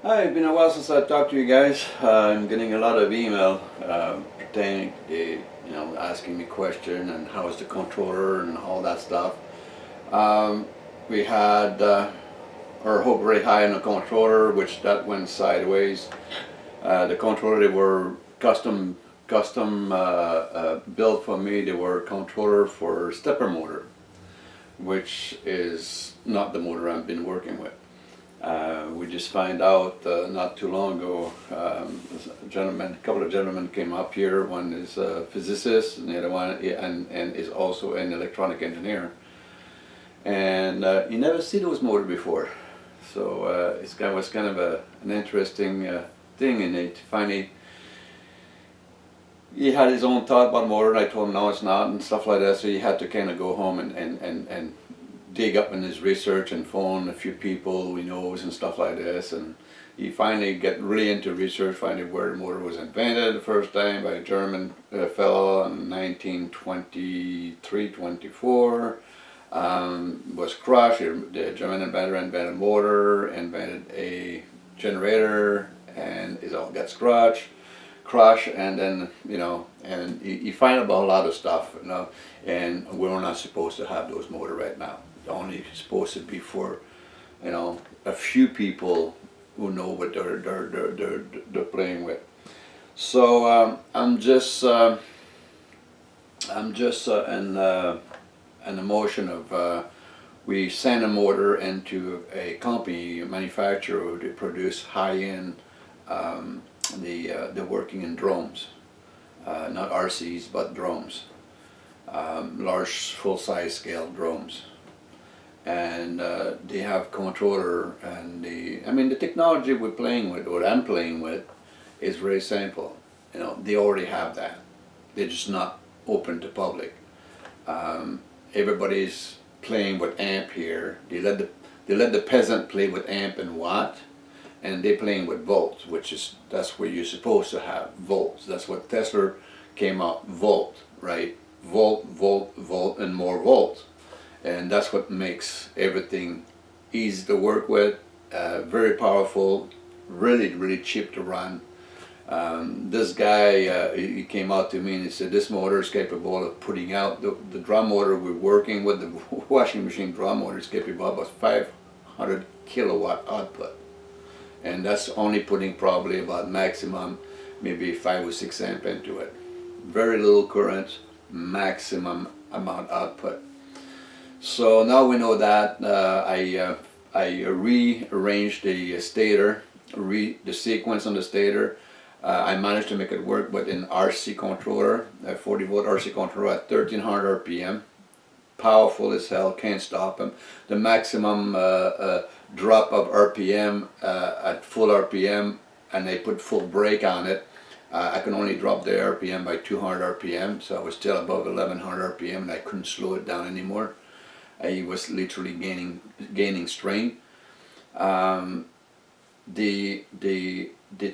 Hi, it's been a while since I talked to you guys. I'm getting a lot of email pertaining to, asking me question and how is the controller and all that stuff. Um, we had our hope very high on the controller, which that went sideways. The controller, they were custom built for me. They were a controller for stepper motor, which is not the motor I've been working with. We just find out not too long ago, a couple of gentlemen came up here. One is a physicist, and the other one and is also an electronic engineer. And you never see those motors before, so it was kind of an interesting thing. And it finally, he had his own thought about motor, and I told him no, it's not, and stuff like that. So he had to kind of go home and dig up in his research and phone a few people he knows and stuff like this, and he finally get really into research, finding where the motor was invented the first time by a German fellow in 1923-24. Was crushed. The German inventor invented a motor, invented a generator, and it all got crushed, and then and you find out about a lot of stuff, and we're not supposed to have those motor right now. Only supposed to be for a few people who know what they're playing with. So I'm just an emotion of we send a motor into a company, a manufacturer to produce high-end the working in drones, not RCs but drones, large full-size scale drones. And they have controller, and the technology we're playing with, or I'm playing with, is very simple. They already have that. They're just not open to public. Everybody's playing with amp here. They let the peasant play with amp and watt, and they're playing with volts, that's where you're supposed to have volts. That's what Tesla came out, volt, right? Volt, volt, volt, and more volts. And that's what makes everything easy to work with, very powerful, really, really cheap to run. This guy, he came out to me and he said, this motor is capable of putting out, the drum motor we're working with, the washing machine drum motor is capable of 500 kilowatt output. And that's only putting probably about maximum, maybe 5 or 6 amp into it. Very little current, maximum amount output. So now we know that. I rearranged the stator, the sequence on the stator. I managed to make it work with an RC controller, a 40 volt RC controller at 1300 RPM. Powerful as hell, can't stop him. The maximum drop of RPM at full RPM, and I put full brake on it. I can only drop the RPM by 200 RPM, so I was still above 1100 RPM, and I couldn't slow it down anymore. I was literally gaining strain. The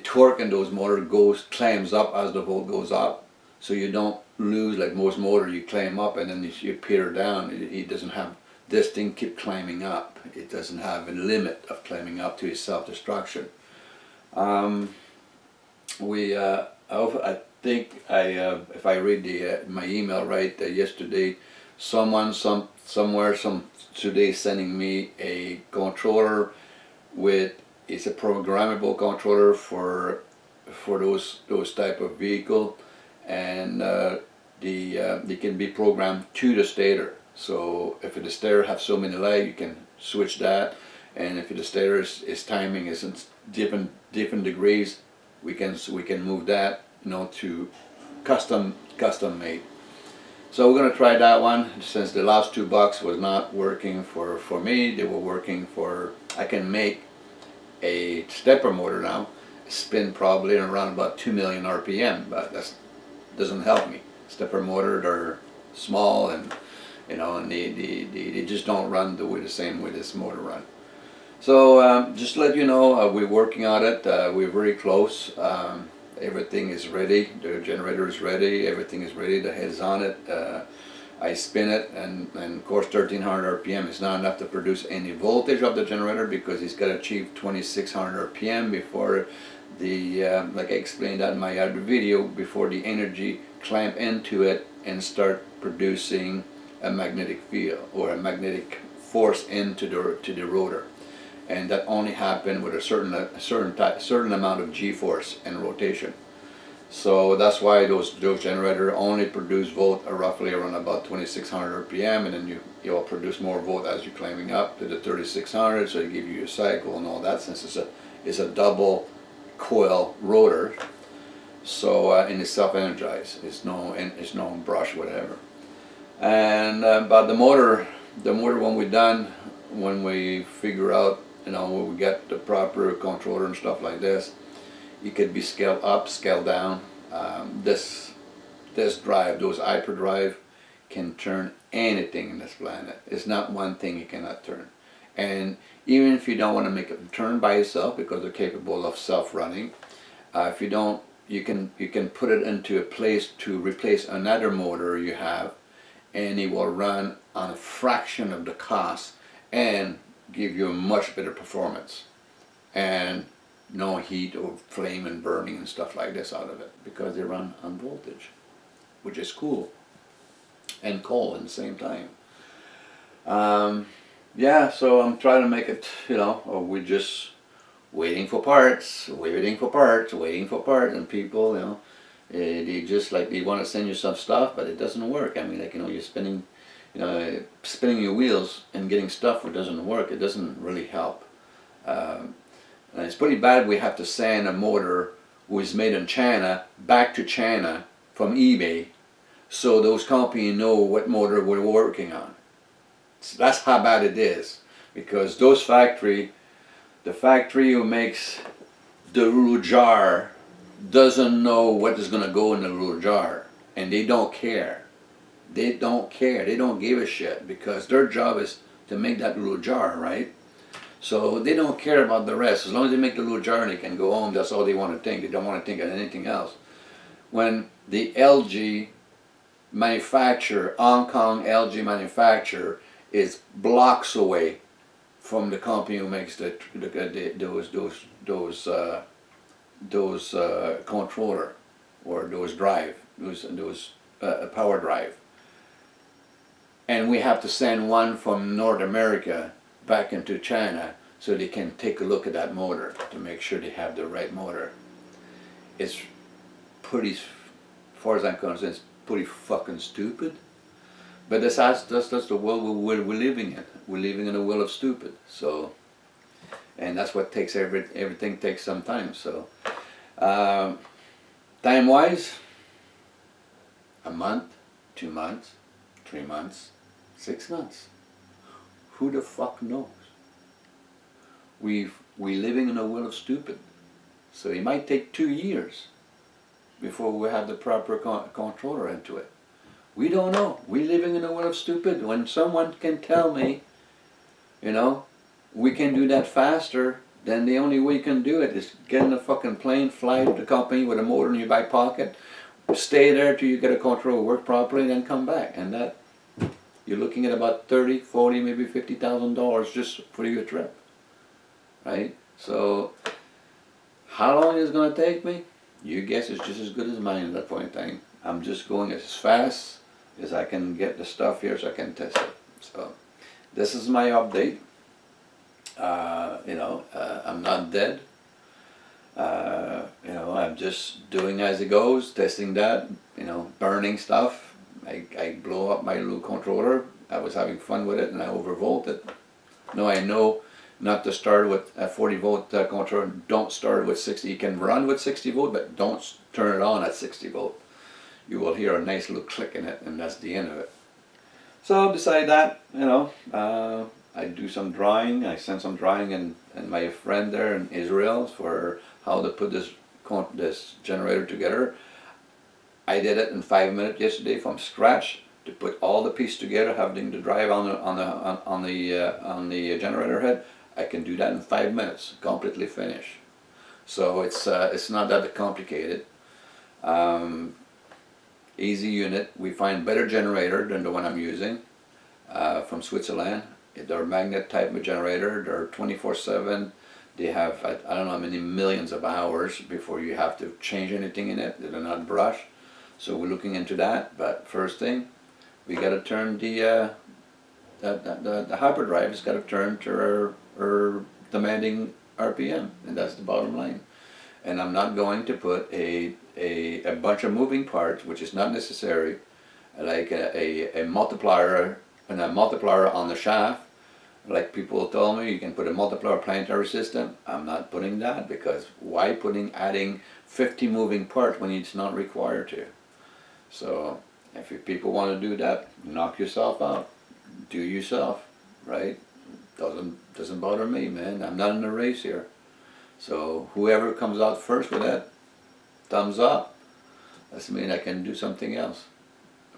torque in those motors climbs up as the volt goes up, so you don't lose like most motors. You climb up and then you peter down. It doesn't have, this thing keep climbing up. It doesn't have a limit of climbing up to its self-destruction. I think if I read my email right, yesterday, somewhere today sending me a controller it's a programmable controller for those type of vehicle, and they can be programmed to the stator. So if the stator have so many legs, you can switch that, and if the stator is timing is in different degrees, we can move that to custom made. So we're going to try that one, since the last 2 bucks was not working for me. They were working for, I can make a stepper motor now spin probably around about 2 million RPM, but that doesn't help me. Stepper motor, they're small, and and they just don't run the same way this motor run. So just to let you know, we're working on it. We're very close. Everything is ready. The generator is ready. Everything is ready. The head's on it. I spin it, and of course 1300 RPM is not enough to produce any voltage of the generator, because it's got to achieve 2600 RPM before the, like I explained that in my other video, before the energy clamp into it and start producing a magnetic field or a magnetic force into the rotor. And that only happened with a certain amount of G-force and rotation. So that's why those generators only produce volt roughly around about 2600 RPM, and then you'll produce more volt as you're climbing up to the 3600, so they give you your cycle and all that, since it's a double coil rotor. So and it's self-energized. It's no brush, whatever. And but the motor when we're done, when we figure out, when we get the proper controller and stuff like this, it could be scaled up, scaled down. This drive, those hyperdrive, can turn anything in this planet. It's not one thing you cannot turn. And even if you don't want to make it turn by itself, because they're capable of self-running, if you don't, you can put it into a place to replace another motor you have, and it will run on a fraction of the cost and give you a much better performance, and no heat or flame and burning and stuff like this out of it, because they run on voltage, which is cool and cold at the same time. Yeah, so I'm trying to make it, we're just waiting for parts, and people, they just they want to send you some stuff, but it doesn't work. I mean, you're spinning your wheels and getting stuff that doesn't work. It doesn't really help. And it's pretty bad. We have to send a motor who is made in China back to China from eBay, so those companies know what motor we're working on. So that's how bad it is, because the factory who makes the little jar doesn't know what is going to go in the little jar, and they don't care. They don't give a shit, because their job is to make that little jar, right? So they don't care about the rest. As long as they make the little jar and they can go home, that's all they want to think. They don't want to think of anything else. When the LG manufacturer, Hong Kong LG manufacturer, is blocks away from the company who makes those controller, or those power drive, and we have to send one from North America back into China so they can take a look at that motor to make sure they have the right motor. It's pretty, as far as I'm concerned, it's pretty fucking stupid. But that's the world we're living in. We're living in a world of stupid. So, and that's what takes everything takes some time. So, time-wise, a month, 2 months, 3 months, 6 months. Who the fuck knows? We're living in a world of stupid. So it might take 2 years before we have the proper controller into it. We don't know. We're living in a world of stupid. When someone can tell me, we can do that faster, then the only way you can do it is get in a fucking plane, fly to the company with a motor in your back pocket, stay there till you get a controller work properly, and then come back. And that, you're looking at about $30, $40, maybe $50,000 just for your trip, right? So, how long is it going to take me? Your guess is just as good as mine at that point in time. I'm just going as fast as I can get the stuff here so I can test it. So, this is my update. I'm not dead. I'm just doing as it goes, testing that, burning stuff. I blow up my little controller. I was having fun with it, and I overvolted. Now I know not to start with a 40 volt controller. Don't start with 60. You can run with 60 volt, but don't turn it on at 60 volt. You will hear a nice little click in it, and that's the end of it. So beside that, I do some drawing. I sent some drawing and my friend there in Israel for how to put this generator together. I did it in 5 minutes yesterday from scratch, to put all the pieces together, having the drive on the generator head. I can do that in 5 minutes, completely finished. So it's not that complicated. easy unit. We find better generator than the one I'm using from Switzerland. They're magnet type of generator. They're 24/7. They have, I don't know how many millions of hours before you have to change anything in it. They're not brushed. So we're looking into that. But first thing, we got to turn the hyperdrive has got to turn to our demanding RPM, and that's the bottom line. And I'm not going to put a bunch of moving parts, which is not necessary, like a multiplier and a multiplier on the shaft. Like people told me, you can put a multiplier planetary system. I'm not putting that, because why adding 50 moving parts when it's not required to? So if people want to do that, knock yourself out. Do yourself, right? Doesn't bother me, man. I'm not in a race here. So whoever comes out first with that, thumbs up. That means I can do something else,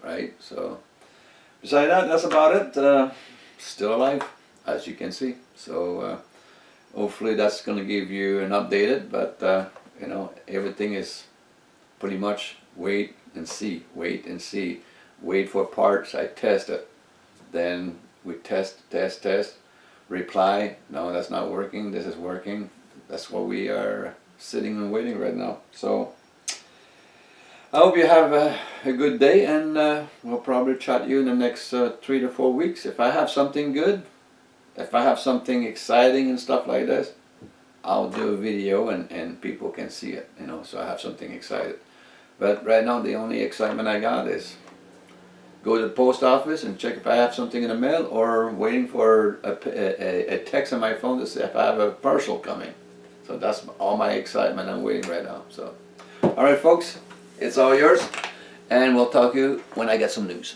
right? So besides that, that's about it. Still alive, as you can see. So hopefully that's going to give you an updated, but you know, everything is pretty much wait and see, wait and see. Wait for parts, I test it. Then we test, reply, no, that's not working, this is working. That's what we are sitting and waiting right now. So I hope you have a good day, and we'll probably chat you in the next 3 to 4 weeks. If I have something good, if I have something exciting and stuff like this, I'll do a video and people can see it, you know, so I have something excited. But right now the only excitement I got is go to the post office and check if I have something in the mail, or waiting for a text on my phone to say if I have a parcel coming. So that's all my excitement I'm waiting right now. So, all right, folks, it's all yours, and we'll talk to you when I get some news.